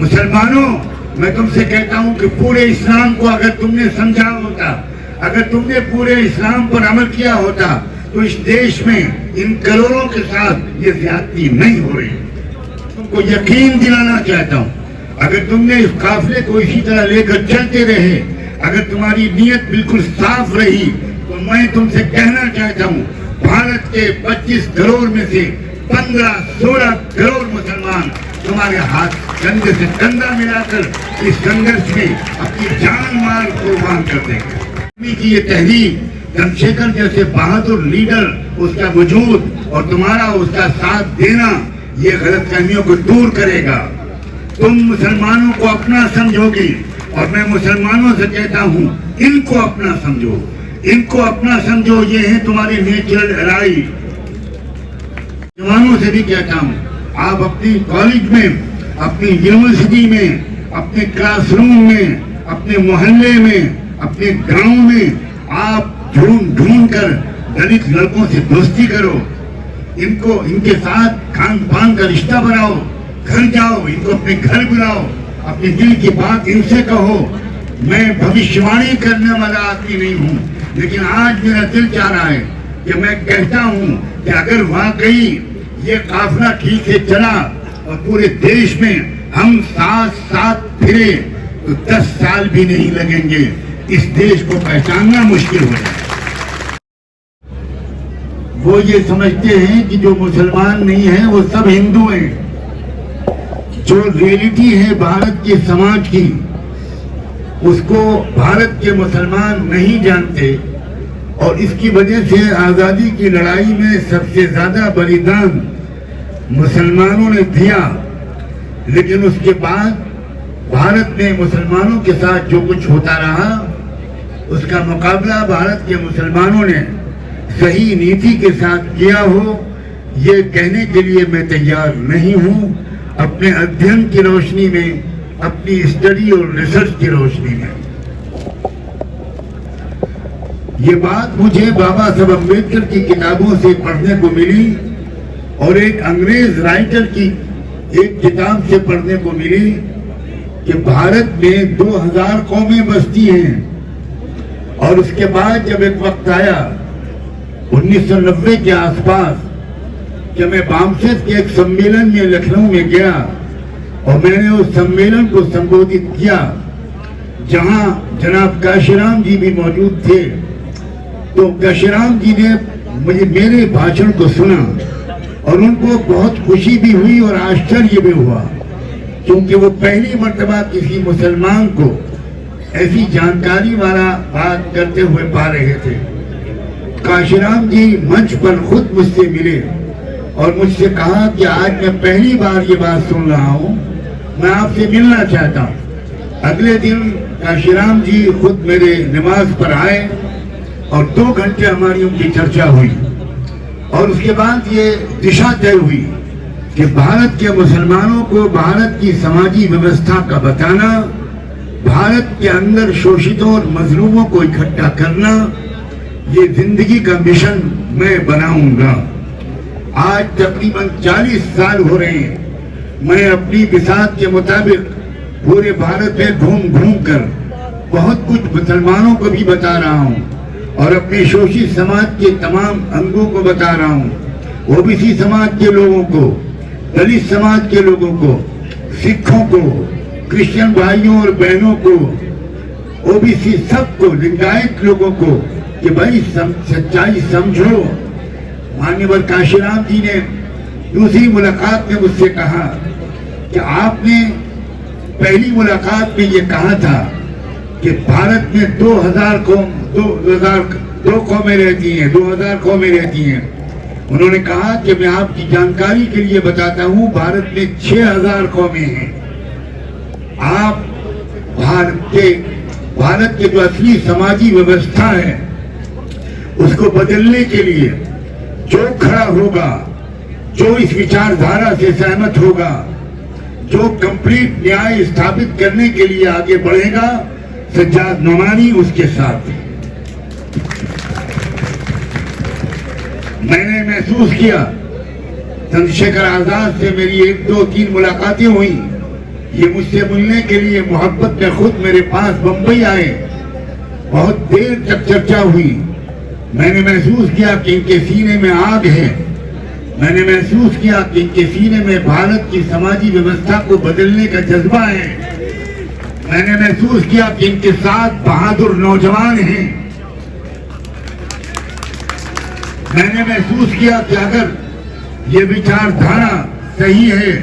मुसलमानों, मैं तुमसे कहता हूं कि पूरे इस्लाम को अगर तुमने समझा होता, अगर तुमने पूरे इस्लाम पर अमल किया होता, तो इस देश में इन करोड़ों के साथ ये ज्यादती नहीं हो रही। तुमको यकीन दिलाना चाहता हूँ, अगर तुमने इस काफिले को इसी तरह लेकर चलते रहे, अगर तुम्हारी नीयत बिल्कुल साफ रही, तो मैं तुमसे कहना चाहता हूँ, भारत के 25 करोड़ में से 15-16 करोड़ मुसलमान तुम्हारे हाथ कंधे से कंधा मिलाकर इस संघर्ष में अपनी जान माल कुर्बान कर देंगे। की ये तहरीक, चंद्रशेखर जैसे बहादुर लीडर, उसका वजूद और तुम्हारा उसका साथ देना ये गलतफहमियों को दूर करेगा। तुम मुसलमानों को अपना समझोगी और मैं मुसलमानों से कहता हूँ, इनको अपना समझो, इनको अपना समझो। ये है तुम्हारी नेचुरल एलाई। जवानों से भी कहता हूँ, आप अपनी कॉलेज में, अपनी यूनिवर्सिटी में, अपने क्लासरूम में, अपने मोहल्ले में, अपने गांव में आप ढूंढ कर दलित लड़कों से दोस्ती करो, इनको इनके साथ खान पान का रिश्ता बनाओ, घर जाओ, इनको अपने घर बुलाओ, अपने दिल की बात इनसे कहो। मैं भविष्यवाणी करने वाला आदमी नहीं हूँ, लेकिन आज मेरा दिल चाह रहा है कि मैं कहता हूँ कि अगर वाकई ये काफिला ठीक से चला और पूरे देश में हम साथ साथ फिरे, तो 10 साल भी नहीं लगेंगे, इस देश को पहचानना मुश्किल हो जाए। वो ये समझते हैं कि जो मुसलमान नहीं है वो सब हिंदू हैं। जो रियलिटी है भारत के समाज की, उसको भारत के मुसलमान नहीं जानते, और इसकी वजह से आजादी की लड़ाई में सबसे ज्यादा बलिदान मुसलमानों ने दिया। लेकिन उसके बाद भारत में मुसलमानों के साथ जो कुछ होता रहा, उसका मुकाबला भारत के मुसलमानों ने सही नीति के साथ किया हो, ये कहने के लिए मैं तैयार नहीं हूं। अपने अध्ययन की रोशनी में, अपनी स्टडी और रिसर्च की रोशनी में, ये बात मुझे बाबा साहब अम्बेडकर की किताबों से पढ़ने को मिली और एक अंग्रेज राइटर की एक किताब से पढ़ने को मिली कि भारत में 2000 कौमें बसती हैं। और उसके बाद जब एक वक्त आया 1990 के आसपास, जब मैं बामसेस के एक सम्मेलन में लखनऊ में गया और मैंने उस सम्मेलन को संबोधित किया, जहां जनाब काशीराम जी भी मौजूद थे, तो काशीराम जी ने मेरे भाषण को सुना और उनको बहुत खुशी भी हुई और आश्चर्य भी हुआ, क्योंकि वो पहली मर्तबा किसी मुसलमान को ऐसी जानकारी वाला बात करते हुए पा रहे थे। काशीराम जी मंच पर खुद मुझसे मिले और मुझसे कहा कि आज मैं पहली बार ये बात सुन रहा हूँ, मैं आपसे मिलना चाहता हूँ। अगले दिन काशीराम जी खुद मेरे नमाज पर आए और 2 घंटे हमारी उनकी चर्चा हुई। और उसके बाद ये दिशा तय हुई कि भारत के मुसलमानों को भारत की समाजी व्यवस्था का बताना, भारत के अंदर शोषितों और मजलूमों को इकट्ठा करना, ये जिंदगी का मिशन मैं बनाऊंगा। आज तकरीबन 40 साल हो रहे हैं, मैं अपनी बिसात के मुताबिक पूरे भारत में घूम कर बहुत कुछ मुसलमानों को भी बता रहा हूँ और अपने शोषित समाज के तमाम अंगों को बता रहा हूँ, ओबीसी समाज के लोगों को, दलित समाज के लोगों को, सिखों को, क्रिश्चियन भाइयों और बहनों को, ओबीसी सबको, लिंगायत लोगों को कि भाई सच्चाई समझो। मान्यवर काशीराम जी ने दूसरी मुलाकात में मुझसे कहा कि आपने पहली मुलाकात में ये कहा था कि भारत में 2000 कौमें रहती हैं, 2000 कौमें रहती हैं। उन्होंने कहा कि मैं आपकी जानकारी के लिए बताता हूँ, भारत में 6000 कौमें हैं। आप भारत के जो असली समाजी व्यवस्था है उसको बदलने के लिए जो खड़ा होगा, जो इस विचारधारा से सहमत होगा, जो कंप्लीट न्याय स्थापित करने के लिए आगे बढ़ेगा, सज्जाद नोमानी उसके साथ। मैंने महसूस किया, चंद्रशेखर आजाद से मेरी 1, 2, 3 मुलाकातें हुई ये मुझसे मिलने के लिए मोहब्बत में खुद मेरे पास बंबई आए। बहुत देर तक चर्चा हुई। मैंने महसूस किया कि इनके सीने में आग है। मैंने महसूस किया कि इनके सीने में भारत की समाजी व्यवस्था को बदलने का जज्बा है। मैंने महसूस किया कि इनके साथ बहादुर नौजवान हैं। मैंने महसूस किया कि अगर ये विचारधारा सही है,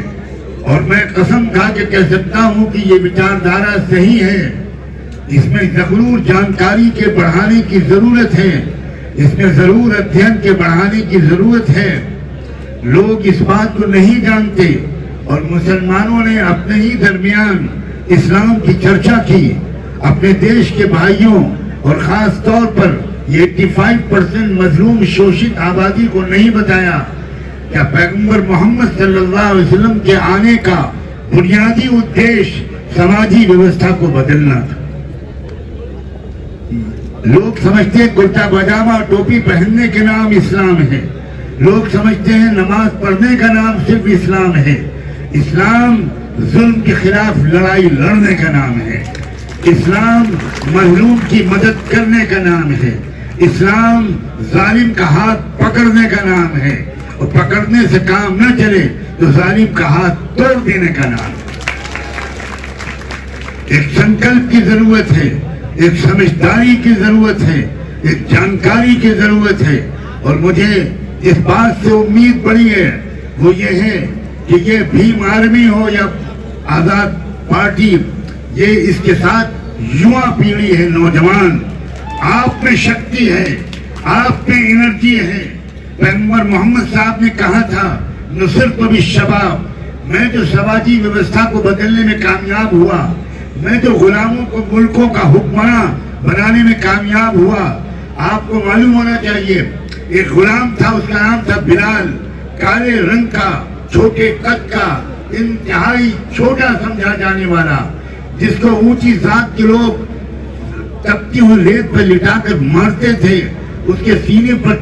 और मैं कसम खा के कह सकता हूं कि ये विचारधारा सही है, इसमें जरूर जानकारी के बढ़ाने की जरूरत है, इसमें जरूर अध्ययन के बढ़ाने की जरूरत है। लोग इस बात को नहीं जानते और मुसलमानों ने अपने ही दरमियान इस्लाम की चर्चा की। अपने देश के भाइयों और खास तौर पर ये 85% मजलूम शोषित आबादी को नहीं बताया क्या पैगंबर मोहम्मद सल्लल्लाहु अलैहि वसल्लम के आने का बुनियादी उद्देश्य समाजी व्यवस्था को बदलना था। लोग समझते हैं कुर्ता पजामा टोपी पहनने के नाम इस्लाम है। लोग समझते हैं नमाज पढ़ने का नाम सिर्फ इस्लाम है। इस्लाम जुल्म के खिलाफ लड़ाई लड़ने का नाम है। इस्लाम मजलूम की मदद करने का नाम है। इस्लाम जालिम का हाथ पकड़ने का नाम है, और पकड़ने से काम न चले तो जालिम का हाथ तोड़ देने का नाम है। एक संकल्प की जरूरत है, एक समझदारी की जरूरत है, एक जानकारी की जरूरत है। और मुझे इस बात से उम्मीद बड़ी है, वो ये है कि ये भीम आर्मी हो या आजाद पार्टी, ये इसके साथ युवा पीढ़ी है, नौजवान। आप में शक्ति है, आप में एनर्जी है। पैगंबर मोहम्मद साहब ने कहा था, नुसरत बिश्शबाब, मैं जो समाजी व्यवस्था को बदलने में कामयाब हुआ, मैं जो गुलामों को मुल्कों का हुक्मरान बनाने में कामयाब हुआ। आपको मालूम होना चाहिए, एक गुलाम था, उसका नाम था बिलाल, काले रंग का, छोटे कद का, इंतहाई छोटा समझा जाने वाला, जिसको ऊंची जात के लोग तपती हुई रेत पर लिटाकर मारते थे, उसके सीने पर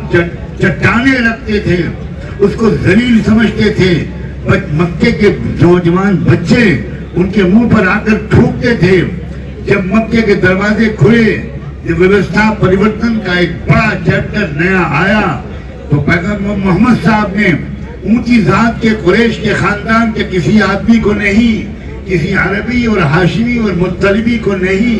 चट्टाने रखते थे, उसको जलील समझते थे। मक्के के नौजवान बच्चे उनके मुंह पर आकर ठोकते थे। जब मक्के के दरवाजे खुले, जब व्यवस्था परिवर्तन का एक बड़ा चैप्टर नया आया, तो पैगंबर मोहम्मद साहब ने ऊंची जात के कुरैश के खानदान के किसी आदमी को नहीं, किसी अरबी और हाशिमी और मुत्तलिबी को नहीं,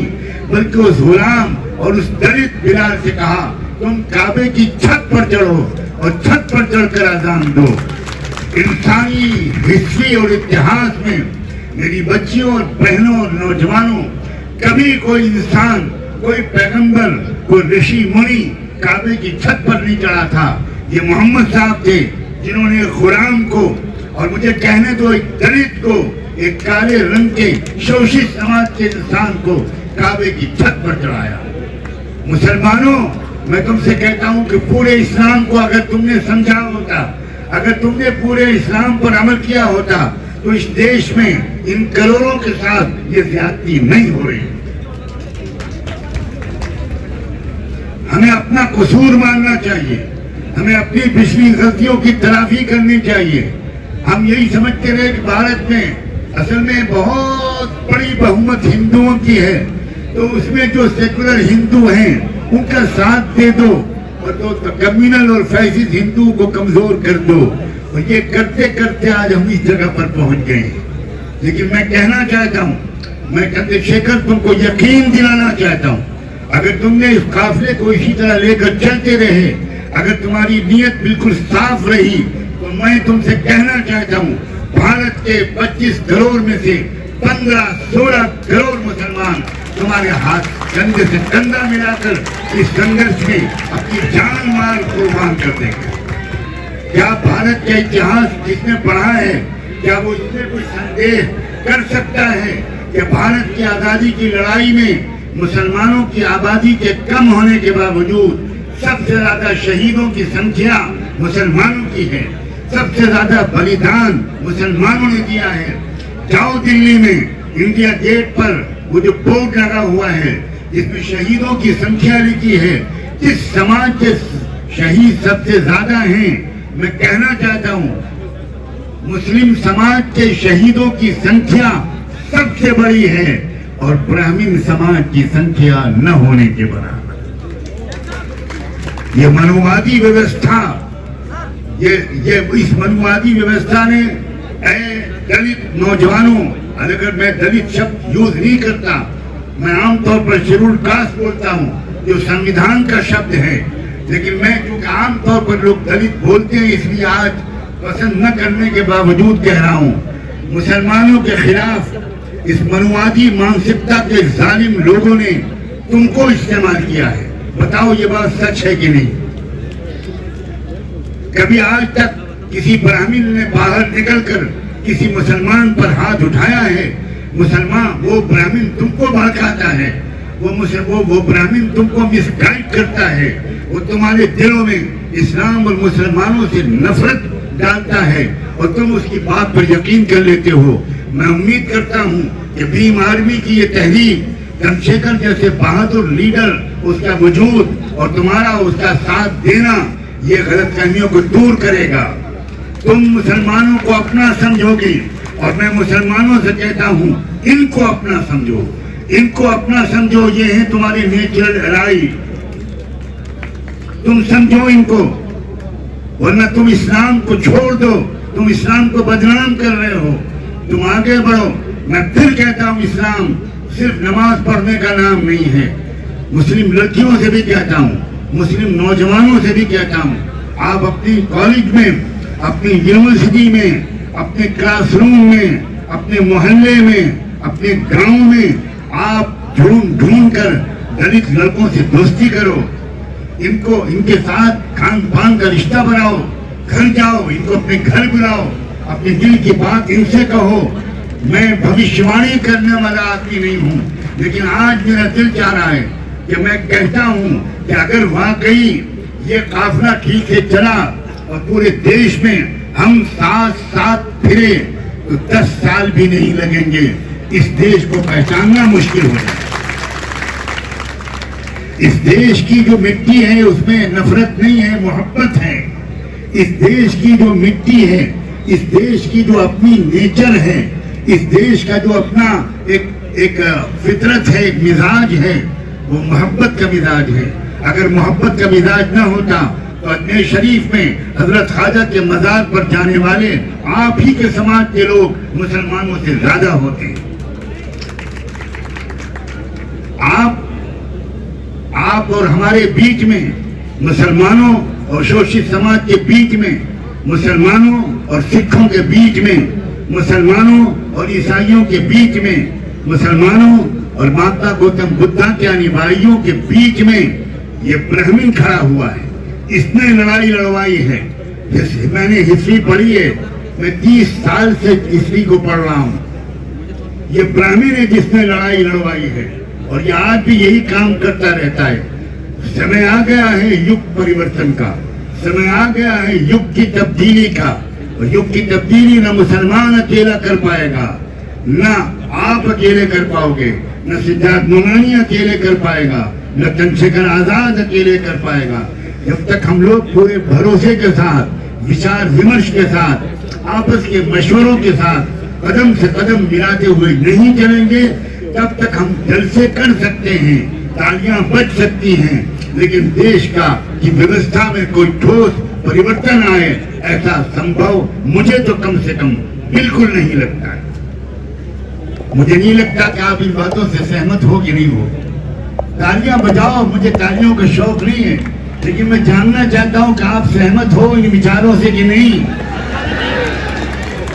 बल्कि उस गुलाम और उस दलित बिलाल से कहा, तुम काबे की छत पर चढ़ो और छत पर चढ़कर अजान दो। इंसानी हिस्ट्री और इतिहास में मेरी बच्चियों और बहनों और नौजवानों, कभी कोई इंसान, कोई पैगंबर, कोई ऋषि मुनि काबे की छत पर नहीं चढ़ा था। ये मोहम्मद साहब थे जिन्होंने गुलाम को, और मुझे कहने दो एक दलित को, एक काले रंग के शोषित समाज के इंसान को काबे की छत पर चढ़ाया। मुसलमानों, मैं तुमसे कहता हूं कि पूरे इस्लाम को अगर तुमने समझा होता, अगर तुमने पूरे इस्लाम पर अमल किया होता, तो इस देश में इन करोड़ों के साथ ये ज्यादती नहीं हो रही। हमें अपना कसूर मानना चाहिए, हमें अपनी पिछली गलतियों की तलाफी करनी चाहिए। हम यही समझते रहे कि भारत में असल में बहुत बड़ी बहुमत हिंदुओं की है, तो उसमें जो सेकुलर हिंदू हैं उनका साथ दे दो, और तो कम्युनल और फैसिस्ट हिंदू को कमजोर कर दो। और ये करते करते आज हम इस जगह पर पहुंच गए। लेकिन मैं कहना चाहता हूं, मैं चंद्रशेखर तुमको यकीन दिलाना चाहता हूं, अगर तुमने इस काफिले को इसी तरह लेकर चलते रहे, अगर तुम्हारी नीयत बिल्कुल साफ रही, तो मैं तुमसे कहना चाहता हूं, भारत के 25 करोड़ में से 15-16 करोड़ मुसलमान तुम्हारे हाथ कंधे से कंधा मिलाकर इस संघर्ष में अपनी जान माल कुर्बान कर देंगे। क्या भारत का इतिहास जिसने पढ़ा है, क्या वो इसमें कोई संदेह कर सकता है कि भारत की आजादी की लड़ाई में मुसलमानों की आबादी के कम होने के बावजूद सबसे ज्यादा शहीदों की संख्या मुसलमानों की है, सबसे ज्यादा बलिदान मुसलमानों ने दिया है। जाओ दिल्ली में इंडिया गेट पर वो जो बोर्ड लगा हुआ है जिसमें शहीदों की संख्या लिखी है, जिस समाज के शहीद सबसे ज्यादा हैं, मैं कहना चाहता हूं मुस्लिम समाज के शहीदों की संख्या सबसे बड़ी है और ब्राह्मण समाज की संख्या न होने के बराबर। ये मनुवादी व्यवस्था, ये इस मनुवादी व्यवस्था ने दलित नौजवानों, अगर मैं दलित शब्द यूज नहीं करता, मैं आमतौर पर शेड्यूल कास्ट बोलता हूँ जो संविधान का शब्द है, लेकिन मैं क्योंकि आमतौर पर लोग दलित बोलते हैं इसलिए आज पसंद न करने के बावजूद कह रहा हूँ, मुसलमानों के खिलाफ इस मनुवादी मानसिकता के जालिम लोगों ने तुमको इस्तेमाल किया है। बताओ ये बात सच है कि नहीं? कभी आज तक किसी ब्राह्मण ने बाहर निकलकर किसी मुसलमान पर हाथ उठाया है? मुसलमान वो ब्राह्मण तुमको भड़काता है, वो ब्राह्मण तुमको मिसगाइड करता है, वो तुम्हारे दिलों में इस्लाम और मुसलमानों से नफरत डालता है और तुम उसकी बात पर यकीन कर लेते हो। मैं उम्मीद करता हूँ कि भीम आर्मी की ये तहरीक चंद्रशेखर जैसे बहादुर लीडर, उसका वजूद और तुम्हारा उसका साथ देना ये गलतफहमियों को दूर करेगा। तुम मुसलमानों को अपना समझोगे और मैं मुसलमानों से कहता हूँ इनको अपना समझो, इनको अपना समझो। ये है तुम्हारी नेचुरल एलाई, तुम समझो इनको, वरना तुम इस्लाम को छोड़ दो। तुम इस्लाम को बदनाम कर रहे हो, तुम आगे बढ़ो। मैं फिर कहता हूँ इस्लाम सिर्फ नमाज पढ़ने का नाम नहीं है। मुस्लिम लड़कियों से भी कहता हूँ, मुस्लिम नौजवानों से भी कहता हूँ, आप अपनी कॉलेज में, अपनी यूनिवर्सिटी में, अपने क्लासरूम में, अपने मोहल्ले में, अपने गांव में आप ढूंढ कर दलित लड़कों से दोस्ती करो, इनको इनके साथ खान पान का रिश्ता बनाओ, घर जाओ, इनको अपने घर बुलाओ, अपने दिल की बात इनसे कहो। मैं भविष्यवाणी करने वाला आदमी नहीं हूँ, लेकिन आज मेरा दिल चाह रहा है कि मैं कहता हूँ कि अगर वाकई ये काफिला ठीक से चला और पूरे देश में हम साथ साथ फिरे तो 10 साल भी नहीं लगेंगे, इस देश को पहचानना मुश्किल हो जाए। इस देश की जो मिट्टी है उसमें नफरत नहीं है, मोहब्बत है। इस देश की जो मिट्टी है, इस देश की जो अपनी नेचर है, इस देश का जो अपना एक फितरत है, एक मिजाज है, वो मोहब्बत का मिजाज है। अगर मोहब्बत का मिजाज ना होता तो अजमेर शरीफ में हजरत ख्वाजा के मजार पर जाने वाले आप ही के समाज के लोग मुसलमानों से ज्यादा होते। आप और हमारे बीच में, मुसलमानों और शोषित समाज के बीच में, मुसलमानों और सिखों के बीच में, मुसलमानों और ईसाइयों के बीच में, मुसलमानों और माता गौतम बुद्धा के अनुयायियों के बीच में ये ब्राह्मण खड़ा हुआ है। इसने लड़ाई लड़वाई है। मैंने हिस्ट्री पढ़ी है, मैं 30 साल से हिस्ट्री को पढ़ रहा हूँ। ये ब्राह्मण है जिसने लड़ाई लड़वाई है और ये आज भी यही काम करता रहता है। समय आ गया है युग परिवर्तन का, समय आ गया है युग की तब्दीली का। और युग की तब्दीली न मुसलमान अकेला कर पाएगा, न आप अकेले कर पाओगे, न सिद्धार्थ नूरानी अकेले कर पाएगा, न चंद्रशेखर आजाद अकेले कर पाएगा। जब तक हम लोग पूरे भरोसे के साथ, विचार विमर्श के साथ, आपस के मशवरों के साथ कदम से कदम मिलाते हुए नहीं चलेंगे, तब तक हम जलसे कर सकते हैं, तालियां बज सकती हैं, लेकिन देश की व्यवस्था में कोई ठोस परिवर्तन आए ऐसा संभव मुझे तो कम से कम बिल्कुल नहीं लगता है। मुझे नहीं लगता कि आप इन बातों से सहमत हो कि नहीं हो। तालियां बजाओ, मुझे तालियों का शौक नहीं है, लेकिन मैं जानना चाहता हूं कि आप सहमत हो इन विचारों से कि नहीं।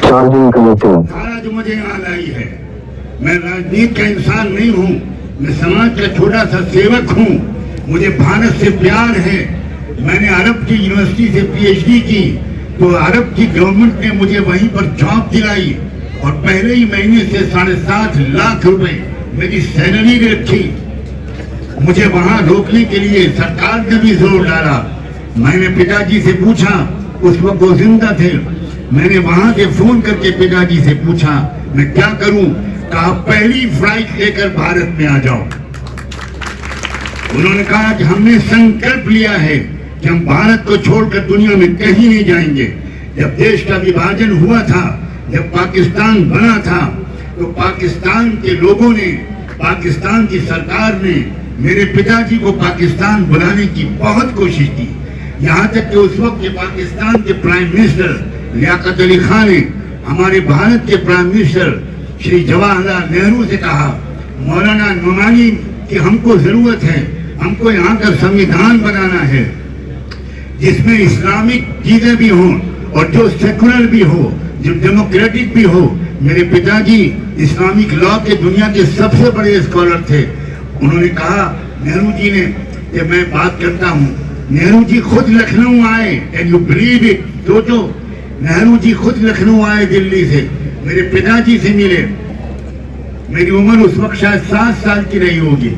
सारा जो मुझे याद आई है, मैं राजनीति का इंसान नहीं हूँ, मैं समाज का छोटा सा सेवक हूँ। मुझे भारत से प्यार है। मैंने अरब की यूनिवर्सिटी से PhD की, तो अरब की गवर्नमेंट ने मुझे वहीं पर जॉब दिलाई और पहले ही महीने से 7.5 लाख रुपए मेरी सैलरी रखी। मुझे वहां रोकने के लिए सरकार ने भी जोर डाला। मैंने पिताजी से पूछा, उस वक्त वो जिंदा थे, मैंने वहां से फोन करके पिताजी से पूछा मैं क्या करूं? कहा पहली फ्लाइट लेकर भारत में आ जाओ। उन्होंने कहा कि हमने संकल्प लिया है कि हम भारत को छोड़कर दुनिया में कहीं नहीं जाएंगे। जब देश का विभाजन हुआ था, जब पाकिस्तान बना था, तो पाकिस्तान के लोगों ने, पाकिस्तान की सरकार ने मेरे पिताजी को पाकिस्तान बुलाने की बहुत कोशिश की। यहाँ तक कि उस वक्त के पाकिस्तान के प्राइम मिनिस्टर लियाकत अली खान ने हमारे भारत के प्राइम मिनिस्टर श्री जवाहरलाल नेहरू से कहा, मौलाना नुमानी कि हमको जरूरत है, हमको यहाँ का संविधान बनाना है जिसमें इस्लामिक चीजें भी हों और जो सेकुलर भी हो, जो डेमोक्रेटिक भी हो। मेरे पिताजी इस्लामिक लॉ के दुनिया के सबसे बड़े स्कॉलर थे। उन्होंने कहा नेहरू जी ने कि मैं बात करता हूँ। नेहरू जी खुद लखनऊ आए, कैन यू बिलीव इट? सोचो, नेहरू जी खुद लखनऊ आए दिल्ली से, मेरे पिताजी से मिले। मेरी उम्र उस वक्त शायद 7 साल की रही होगी।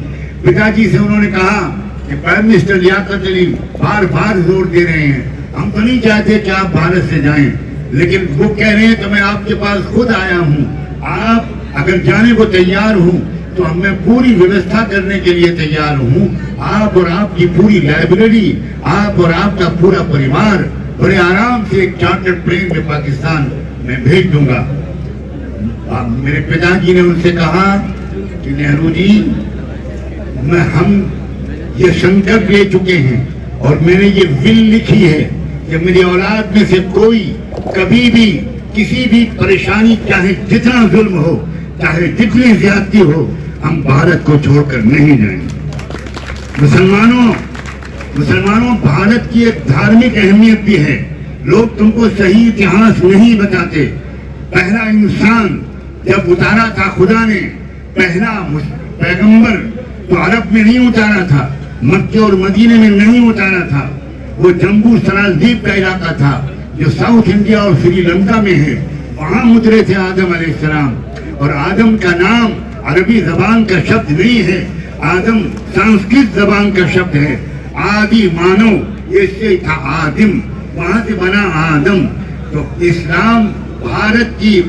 पिताजी से उन्होंने कहा कि प्राइम मिनिस्टर लियाकत अली बार बार जोर दे रहे हैं, हम तो नहीं चाहते कि आप भारत से जाएं, लेकिन वो कह रहे हैं तो मैं आपके पास खुद आया हूँ। आप अगर जाने को तैयार हूँ तो मैं पूरी व्यवस्था करने के लिए तैयार हूँ। आप और आपकी पूरी लाइब्रेरी, आप और आपका पूरा परिवार बड़े आराम से एक चार्टर्ड प्लेन में पाकिस्तान में भेज दूंगा। मेरे पिताजी ने उनसे कहा कि नेहरू जी, हम ये संकल्प ले चुके हैं और मैंने ये विल लिखी है कि मेरी औलाद में से कोई कभी भी किसी भी परेशानी, चाहे जितना जुल्म हो, चाहे जितनी ज्यादती हो, हम भारत को छोड़कर नहीं जाएंगे। मुसलमानों, भारत की एक धार्मिक अहमियत भी है। लोग तुमको सही इतिहास नहीं बताते। पहला इंसान जब उतारा था खुदा ने, पहला पैगंबर तो अरब में नहीं उतारा था, मक्के और मदीने में नहीं उतारा था। वो जम्बू सराल द्वीप का इलाका था जो साउथ इंडिया और श्रीलंका में है। वहां उतरे थे आदम अलैहिस्सलाम। और आदम का नाम अरबी जबान का शब्द नहीं है, आदम संस्कृत जबान का शब्द है। आदि मानव, इससे था आदिम, वहां से बना आदम। तो इस्लाम भारत की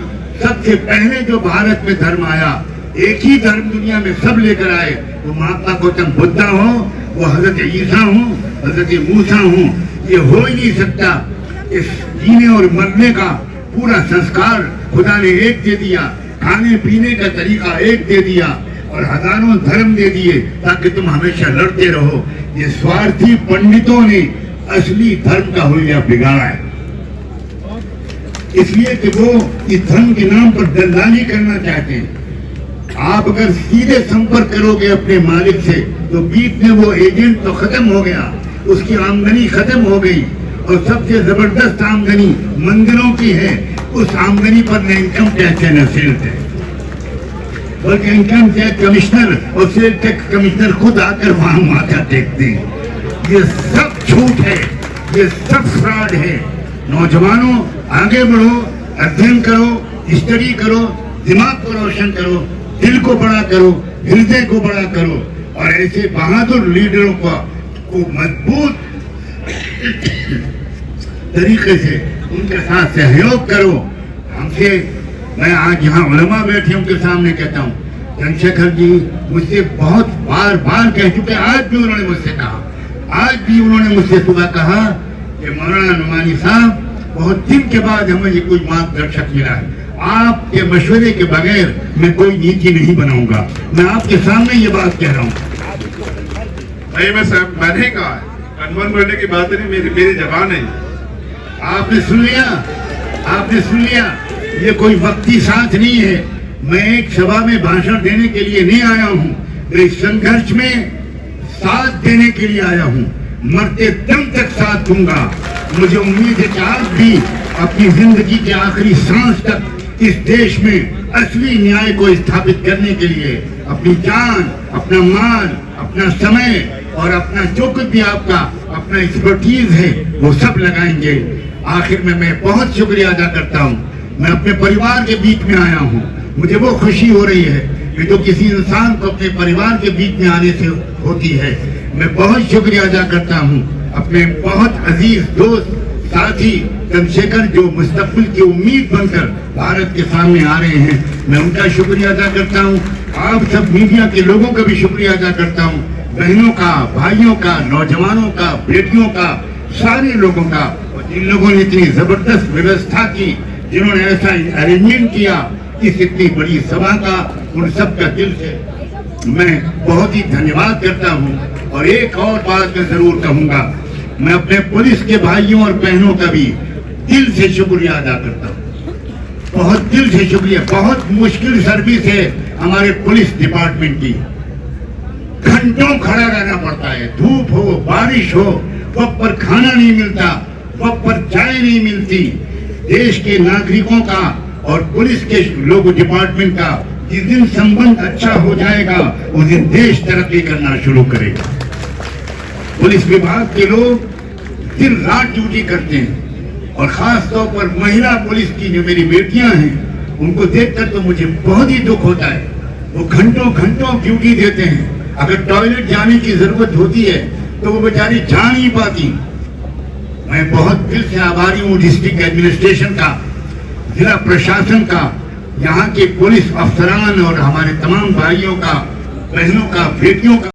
सबसे पहले जो भारत में धर्म आया, एक ही धर्म दुनिया में सब लेकर आए। वो महात्मा गौतम बुद्धा हो, वो हजरत ईसा हो, हजरत मूसा हो, ये हो ही नहीं सकता। इस जीने और मरने का पूरा संस्कार खुदा ने एक दे दिया, खाने पीने का तरीका एक दे दिया और हजारों धर्म दे दिए ताकि तुम हमेशा लड़ते रहो। ये स्वार्थी पंडितों ने असली धर्म का हुलिया बिगाड़ा है, इसलिए कि वो इस धर्म के नाम पर दलाली करना चाहते हैं। आप अगर सीधे संपर्क करोगे अपने मालिक से तो बीच में वो एजेंट तो खत्म हो गया, उसकी आमदनी खत्म हो गई। और सबसे जबरदस्त आमदनी मंदिरों की है, उस आमदनी पर न इनकम टैक्स है न सेल टैक्स, बल्कि इनकम टैक्स कमिश्नर और सेल टैक्स कमिश्नर खुद आकर वहां माथा टेकते हैं। ये सब झूठ है, ये सब फ्रॉड है। नौजवानों, आगे बढ़ो, अध्ययन करो, स्टडी करो, दिमाग को रोशन करो, दिल को बड़ा करो, हृदय को बड़ा करो और ऐसे बहादुर लीडरों को मजबूत तरीके से उनके साथ सहयोग करो। हमसे, मैं आज यहाँ उलमा बैठे उनके सामने कहता हूँ, चंद्रशेखर जी मुझसे बहुत बार बार कह चुके, आज भी उन्होंने मुझसे कहा, आज भी उन्होंने मुझसे सुबह कहा कि मौलाना नुमानी साहब, बहुत दिन के बाद हमें ये कोई मार्गदर्शक मिला है, आपके मशवरे के बगैर मैं कोई नीति नहीं बनाऊंगा। मैं आपके सामने ये बात कह रहा हूँ। मैंने कहा कन्फर्म करने की बात नहीं, मेरी जबान है। आपने सुन लिया, आपने सुन लिया। ये कोई वक्ती साथ नहीं है। मैं एक सभा में भाषण देने के लिए नहीं आया हूँ, मैं इस संघर्ष में साथ देने के लिए आया हूँ। मरते दम तक साथ दूंगा। मुझे उम्मीद है कि आप भी अपनी जिंदगी के आखिरी सांस तक इस देश में असली न्याय को स्थापित करने के लिए अपनी जान, अपना माल, अपना समय और अपना जो कुछ भी आपका अपना एक्सपर्टीज है वो सब लगाएंगे। आखिर में मैं बहुत शुक्रिया अदा करता हूँ। मैं अपने परिवार के बीच में आया हूँ, मुझे वो खुशी हो रही है कि जो किसी इंसान को अपने परिवार के बीच में आने से होती है। मैं बहुत शुक्रिया अदा करता हूँ अपने बहुत अजीज दोस्त साथी चंद्रशेखर, जो मुस्तकबिल की उम्मीद बनकर भारत के सामने आ रहे हैं। मैं उनका शुक्रिया अदा करता हूँ। आप सब मीडिया के लोगों का भी शुक्रिया अदा करता हूँ, बहनों का, भाइयों का, नौजवानों का, बेटियों का, सारे लोगों का। और जिन लोगों ने इतनी जबरदस्त व्यवस्था की, जिन्होंने ऐसा अरेंजमेंट किया इस इतनी बड़ी सभा का उन सबका दिल से मैं बहुत ही धन्यवाद करता हूँ। और एक और बात मैं जरूर कहूंगा, मैं अपने पुलिस के भाइयों और बहनों का भी दिल से शुक्रिया अदा करता हूँ, बहुत दिल से शुक्रिया। बहुत मुश्किल सर्विस है हमारे पुलिस डिपार्टमेंट की, घंटों खड़ा रहना पड़ता है, धूप हो बारिश हो, वक्त पर खाना नहीं मिलता, वक्त पर चाय नहीं मिलती। देश के नागरिकों का और पुलिस के लोगों डिपार्टमेंट का जिस दिन संबंध अच्छा हो जाएगा उस दिन देश तरक्की करना शुरू करेगा। पुलिस विभाग के लोग दिन रात ड्यूटी करते हैं और खास तौर पर महिला पुलिस की जो मेरी बेटियां हैं उनको देखकर तो मुझे बहुत ही दुख होता है। वो घंटों घंटों ड्यूटी देते हैं, अगर टॉयलेट जाने की जरूरत होती है तो वो बेचारी जा नहीं पाती। मैं बहुत दिल से आभारी हूँ डिस्ट्रिक्ट एडमिनिस्ट्रेशन का, जिला प्रशासन का, यहाँ के पुलिस अफसरान और हमारे तमाम भाइयों का, बहनों का, बेटियों का।